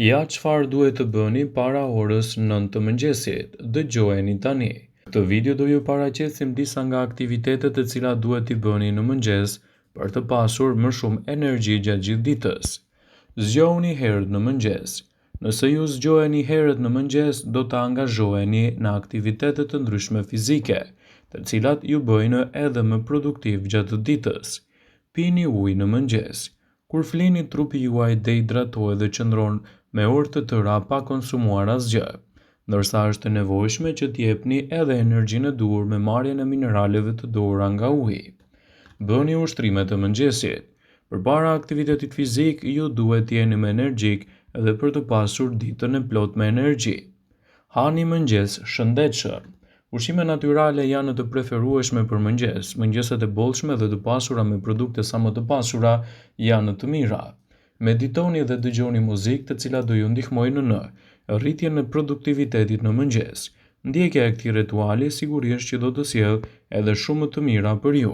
Ja çfarë duhet të bëni para orës 9 të mëngjesit. Dëgjojeni tani. Këtë video do ju paraqesim disa nga aktivitetet të cilat duhet t'i bëni në mëngjes për të pasur më shumë energji gjatë gjithë ditës. Zgjohuni herët në mëngjes. Nëse ju zgjoheni herët në mëngjes, do të angazhoheni në aktivitete të ndryshme fizike, të cilat ju bëjnë edhe më produktiv gjatë ditës. Pini ujë në mëngjes. Kur flini, trupi juaj dehidratohet dhe qëndron me orë të tëra pa konsumuar asgjë, ndërsa është e nevojshme që t'jepni edhe energjinë e duhur me marrjen e mineraleve të duhura nga uji. Bëni ushtrimet e mëngjesit. Përpara aktivitetit fizik, ju duhet t'jeni më energjik edhe për të pasur ditën e plot me energji. Hani mëngjes shëndetshëm. Ushqime natyrale janë të preferueshme për mëngjes. Mëngjeset e bollshme dhe të pasura me produkte sa më të pasura janë të mira. Meditoni dhe dëgjoni muzikë të cilat do ju ndihmojnë në rritjen e produktivitetit në mëngjes. Ndjekja e këtij rituali sigurisht që do të sjellë edhe shumë më të mira për ju.